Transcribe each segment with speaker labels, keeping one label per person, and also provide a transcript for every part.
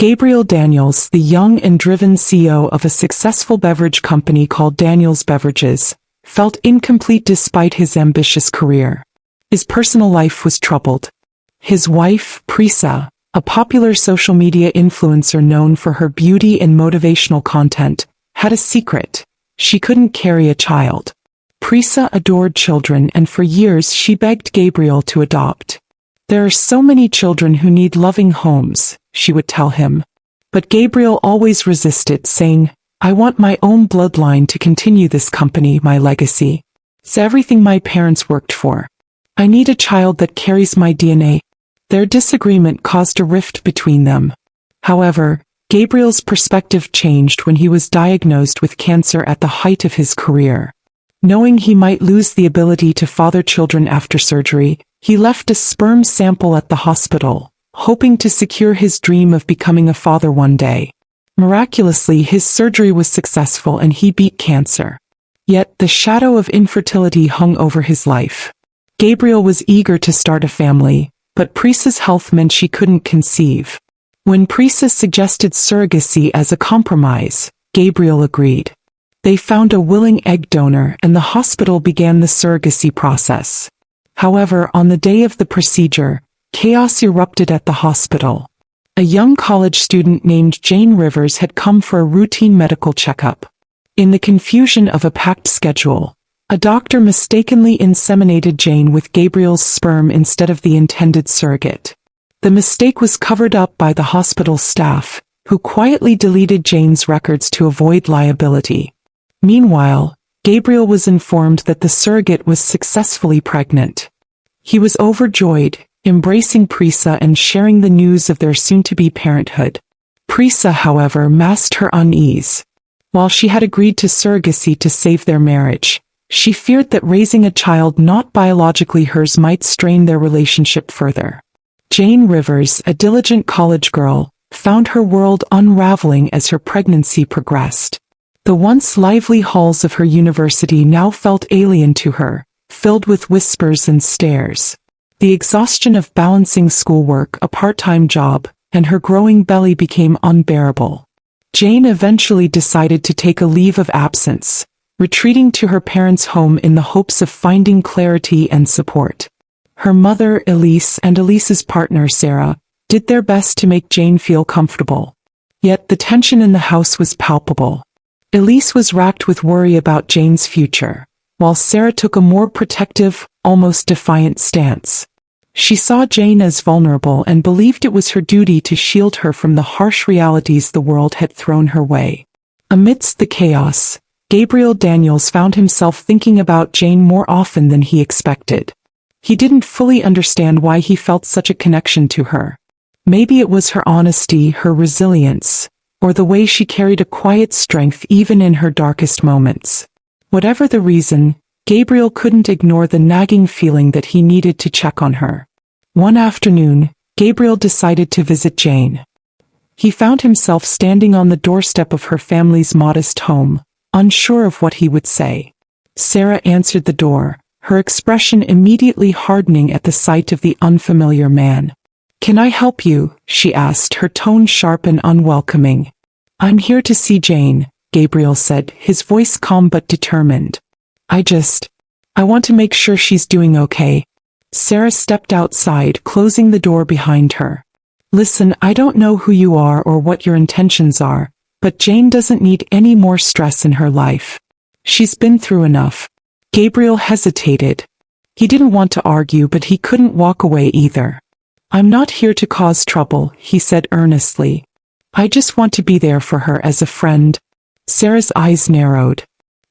Speaker 1: Gabriel Daniels, the young and driven CEO of a successful beverage company called Daniels Beverages, felt incomplete despite his ambitious career. His personal life was troubled. His wife, Prisa, a popular social media influencer known for her beauty and motivational content, had a secret. She couldn't carry a child. Prisa adored children, and for years she begged Gabriel to adopt. "There are so many children who need loving homes," she would tell him. But Gabriel always resisted, saying, "I want my own bloodline to continue this company, my legacy. It's everything my parents worked for. I need a child that carries my DNA." Their disagreement caused a rift between them. However, Gabriel's perspective changed when he was diagnosed with cancer at the height of his career. Knowing he might lose the ability to father children after surgery, he left a sperm sample at the hospital, hoping to secure his dream of becoming a father one day. Miraculously, his surgery was successful and he beat cancer. Yet, the shadow of infertility hung over his life. Gabriel was eager to start a family, but Prisa's health meant she couldn't conceive. When Prisa suggested surrogacy as a compromise, Gabriel agreed. They found a willing egg donor and the hospital began the surrogacy process. However, on the day of the procedure, chaos erupted at the hospital. A young college student named Jane Rivers had come for a routine medical checkup. In the confusion of a packed schedule, a doctor mistakenly inseminated Jane with Gabriel's sperm instead of the intended surrogate. The mistake was covered up by the hospital staff, who quietly deleted Jane's records to avoid liability. Meanwhile, Gabriel was informed that the surrogate was successfully pregnant. He was overjoyed, embracing Prisa and sharing the news of their soon-to-be parenthood. Prisa, however, masked her unease. While she had agreed to surrogacy to save their marriage, she feared that raising a child not biologically hers might strain their relationship further. Jane Rivers, a diligent college girl, found her world unraveling as her pregnancy progressed. The once lively halls of her university now felt alien to her, filled with whispers and stares. The exhaustion of balancing schoolwork, a part-time job, and her growing belly became unbearable. Jane eventually decided to take a leave of absence, retreating to her parents' home in the hopes of finding clarity and support. Her mother, Elise, and Elise's partner, Sarah, did their best to make Jane feel comfortable. Yet the tension in the house was palpable. Elise was racked with worry about Jane's future, while Sarah took a more protective, almost defiant stance. She saw Jane as vulnerable and believed it was her duty to shield her from the harsh realities the world had thrown her way. Amidst the chaos, Gabriel Daniels found himself thinking about Jane more often than he expected. He didn't fully understand why he felt such a connection to her. Maybe it was her honesty, her resilience, or the way she carried a quiet strength even in her darkest moments. Whatever the reason, Gabriel couldn't ignore the nagging feeling that he needed to check on her. One afternoon, Gabriel decided to visit Jane. He found himself standing on the doorstep of her family's modest home, unsure of what he would say. Sarah answered the door, her expression immediately hardening at the sight of the unfamiliar man. "Can I help you?" she asked, her tone sharp and unwelcoming. "I'm here to see Jane," Gabriel said, his voice calm but determined. I want to make sure she's doing okay." Sarah stepped outside, closing the door behind her. "Listen, I don't know who you are or what your intentions are, but Jane doesn't need any more stress in her life. She's been through enough." Gabriel hesitated. He didn't want to argue, but he couldn't walk away either. "I'm not here to cause trouble," he said earnestly. "I just want to be there for her as a friend." Sarah's eyes narrowed.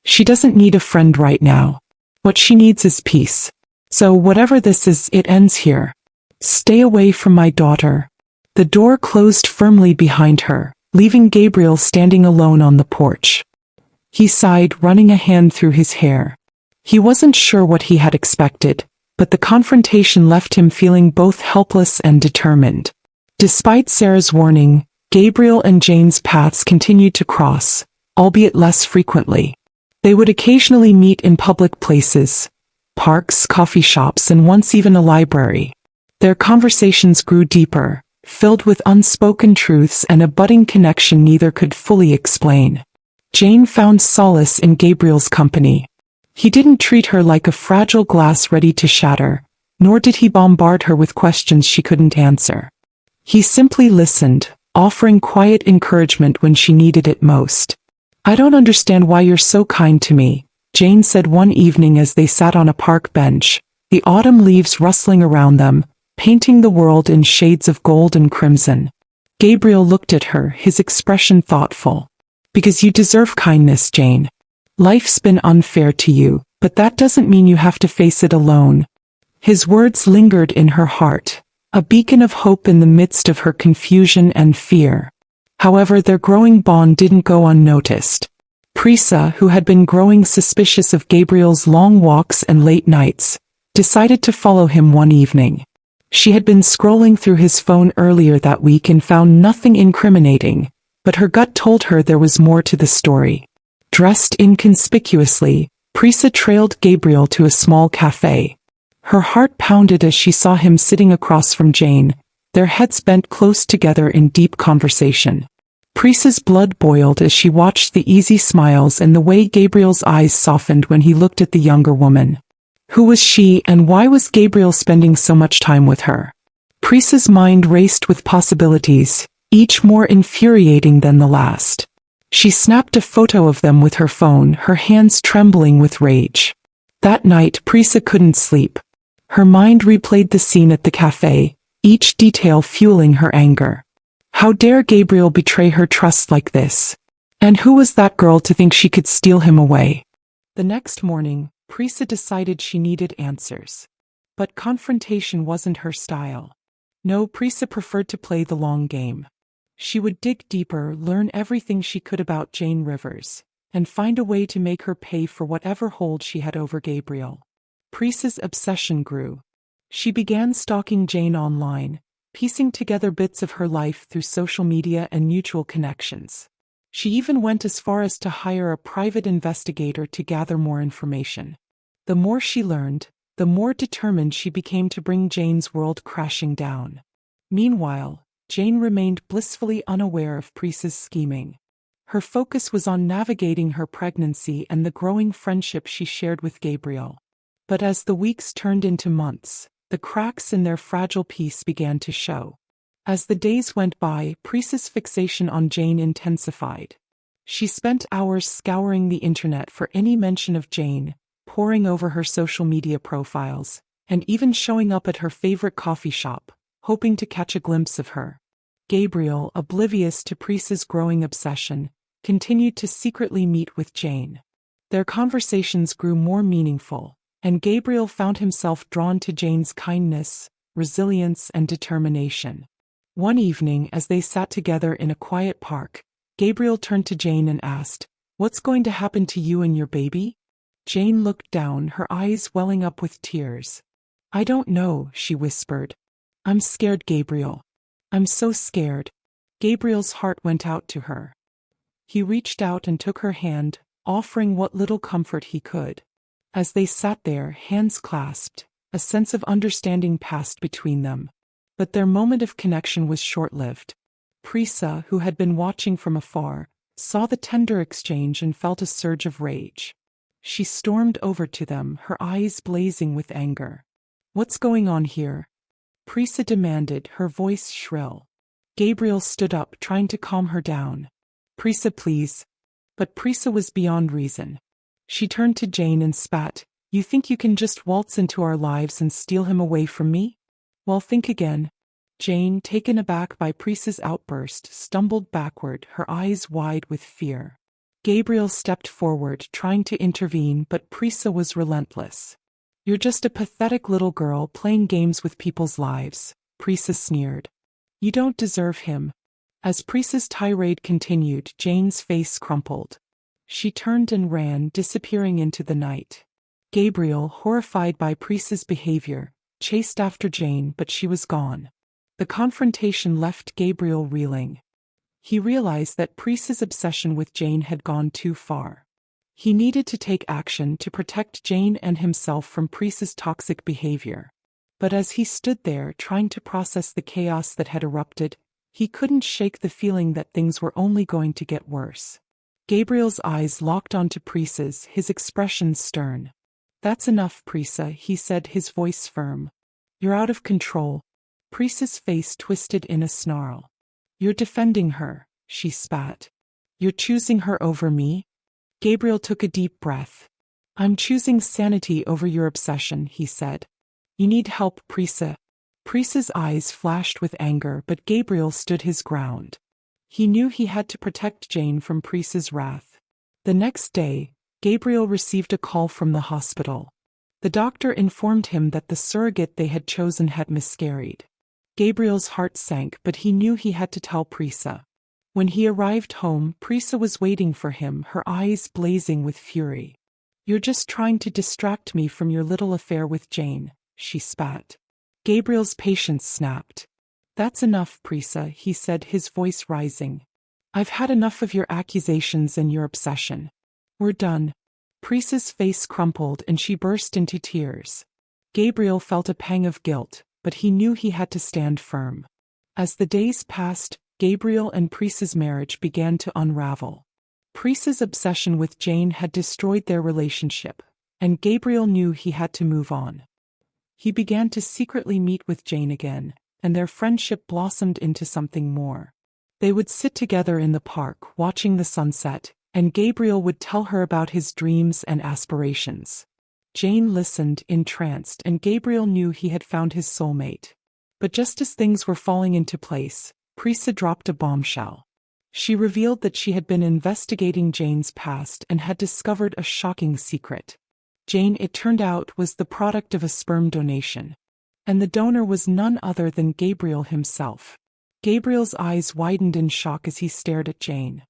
Speaker 1: She doesn't need a friend right now. What she needs is peace. So whatever this is, it ends here. Stay away from my daughter. The door closed firmly behind her, leaving Gabriel standing alone on the porch. He sighed, running a hand through his hair. He wasn't sure what he had expected, but the confrontation left him feeling both helpless and determined. Despite Sarah's warning, Gabriel and Jane's paths continued to cross, albeit less frequently. They would occasionally meet in public places, parks, coffee shops, and once even a library. Their conversations grew deeper, filled with unspoken truths and a budding connection neither could fully explain. Jane found solace in Gabriel's company. He didn't treat her like a fragile glass ready to shatter, nor did he bombard her with questions she couldn't answer. He simply listened, offering quiet encouragement when she needed it most. "I don't understand why you're so kind to me," Jane said one evening as they sat on a park bench, the autumn leaves rustling around them, painting the world in shades of gold and crimson. Gabriel looked at her, his expression thoughtful. "Because you deserve kindness, Jane. Life's been unfair to you, but that doesn't mean you have to face it alone." His words lingered in her heart, a beacon of hope in the midst of her confusion and fear. However, their growing bond didn't go unnoticed. Prisa, who had been growing suspicious of Gabriel's long walks and late nights, decided to follow him one evening. She had been scrolling through his phone earlier that week and found nothing incriminating, but her gut told her there was more to the story. Dressed inconspicuously, Prisa trailed Gabriel to a small cafe. Her heart pounded as she saw him sitting across from Jane, their heads bent close together in deep conversation. Prisa's blood boiled as she watched the easy smiles and the way Gabriel's eyes softened when he looked at the younger woman. Who was she, and why was Gabriel spending so much time with her? Prisa's mind raced with possibilities, each more infuriating than the last. She snapped a photo of them with her phone, her hands trembling with rage. That night, Prisa couldn't sleep. Her mind replayed the scene at the cafe, each detail fueling her anger. How dare Gabriel betray her trust like this? And who was that girl to think she could steal him away? The next morning, Prisa decided she needed answers. But confrontation wasn't her style. No, Prisa preferred to play the long game. She would dig deeper, learn everything she could about Jane Rivers, and find a way to make her pay for whatever hold she had over Gabriel. Prisa's obsession grew. She began stalking Jane online, piecing together bits of her life through social media and mutual connections. She even went as far as to hire a private investigator to gather more information. The more she learned, the more determined she became to bring Jane's world crashing down. Meanwhile, Jane remained blissfully unaware of Prisa's scheming. Her focus was on navigating her pregnancy and the growing friendship she shared with Gabriel. But as the weeks turned into months, the cracks in their fragile peace began to show. As the days went by, Prisa's fixation on Jane intensified. She spent hours scouring the internet for any mention of Jane, poring over her social media profiles, and even showing up at her favorite coffee shop, hoping to catch a glimpse of her. Gabriel, oblivious to Prisa's growing obsession, continued to secretly meet with Jane. Their conversations grew more meaningful, and Gabriel found himself drawn to Jane's kindness, resilience, and determination. One evening, as they sat together in a quiet park, Gabriel turned to Jane and asked, "What's going to happen to you and your baby?" Jane looked down, her eyes welling up with tears. "I don't know," she whispered. "I'm scared, Gabriel. I'm so scared." Gabriel's heart went out to her. He reached out and took her hand, offering what little comfort he could. As they sat there, hands clasped, a sense of understanding passed between them. But their moment of connection was short-lived. Prisa, who had been watching from afar, saw the tender exchange and felt a surge of rage. She stormed over to them, her eyes blazing with anger. "What's going on here?" Prisa demanded, her voice shrill. Gabriel stood up, trying to calm her down. "Prisa, please." But Prisa was beyond reason. She turned to Jane and spat, "You think you can just waltz into our lives and steal him away from me? Well, think again." Jane, taken aback by Prisa's outburst, stumbled backward, her eyes wide with fear. Gabriel stepped forward, trying to intervene, but Prisa was relentless. "You're just a pathetic little girl playing games with people's lives," Prisa sneered. "You don't deserve him." As Prisa's tirade continued, Jane's face crumpled. She turned and ran, disappearing into the night. Gabriel, horrified by Prisa's behavior, chased after Jane, but she was gone. The confrontation left Gabriel reeling. He realized that Prisa's obsession with Jane had gone too far. He needed to take action to protect Jane and himself from Prisa's toxic behavior. But as he stood there trying to process the chaos that had erupted, he couldn't shake the feeling that things were only going to get worse. Gabriel's eyes locked onto Prisa's, his expression stern. "That's enough, Prisa," he said, his voice firm. "You're out of control." Prisa's face twisted in a snarl. "You're defending her," she spat. "You're choosing her over me?" Gabriel took a deep breath. "I'm choosing sanity over your obsession," he said. "You need help, Prisa." Prisa's eyes flashed with anger, but Gabriel stood his ground. He knew he had to protect Jane from Prisa's wrath. The next day, Gabriel received a call from the hospital. The doctor informed him that the surrogate they had chosen had miscarried. Gabriel's heart sank, but he knew he had to tell Prisa. When he arrived home, Prisa was waiting for him, her eyes blazing with fury. "You're just trying to distract me from your little affair with Jane," she spat. Gabriel's patience snapped. "That's enough, Prisa," he said, his voice rising. "I've had enough of your accusations and your obsession. We're done." Prisa's face crumpled and she burst into tears. Gabriel felt a pang of guilt, but he knew he had to stand firm. As the days passed, Gabriel and Prisa's marriage began to unravel. Prisa's obsession with Jane had destroyed their relationship, and Gabriel knew he had to move on. He began to secretly meet with Jane again, and their friendship blossomed into something more. They would sit together in the park, watching the sunset, and Gabriel would tell her about his dreams and aspirations. Jane listened, entranced, and Gabriel knew he had found his soulmate. But just as things were falling into place, Prisa dropped a bombshell. She revealed that she had been investigating Jane's past and had discovered a shocking secret. Jane, it turned out, was the product of a sperm donation. And the donor was none other than Gabriel himself. Gabriel's eyes widened in shock as he stared at Jane.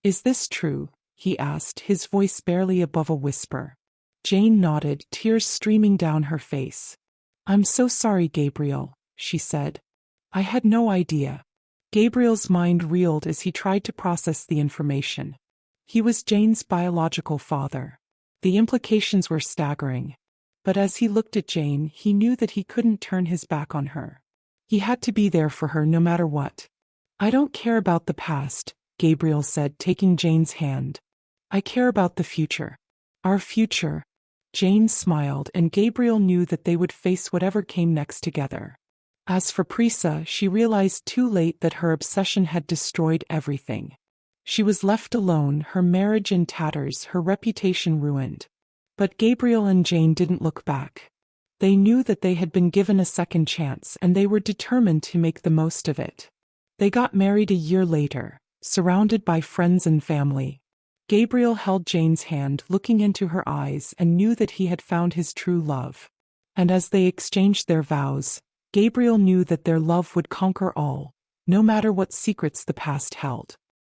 Speaker 1: "Is this true?" he asked, his voice barely above a whisper. Jane nodded, tears streaming down her face. "I'm so sorry, Gabriel," she said. "I had no idea." Gabriel's mind reeled as he tried to process the information. He was Jane's biological father. The implications were staggering. But as he looked at Jane, he knew that he couldn't turn his back on her. He had to be there for her no matter what. "I don't care about the past," Gabriel said, taking Jane's hand. "I care about the future. Our future." Jane smiled, and Gabriel knew that they would face whatever came next together. As for Prisa, she realized too late that her obsession had destroyed everything. She was left alone, her marriage in tatters, her reputation ruined. But Gabriel and Jane didn't look back. They knew that they had been given a second chance, and they were determined to make the most of it. They got married a year later, surrounded by friends and family. Gabriel held Jane's hand, looking into her eyes, and knew that he had found his true love. And as they exchanged their vows, Gabriel knew that their love would conquer all, no matter what secrets the past held.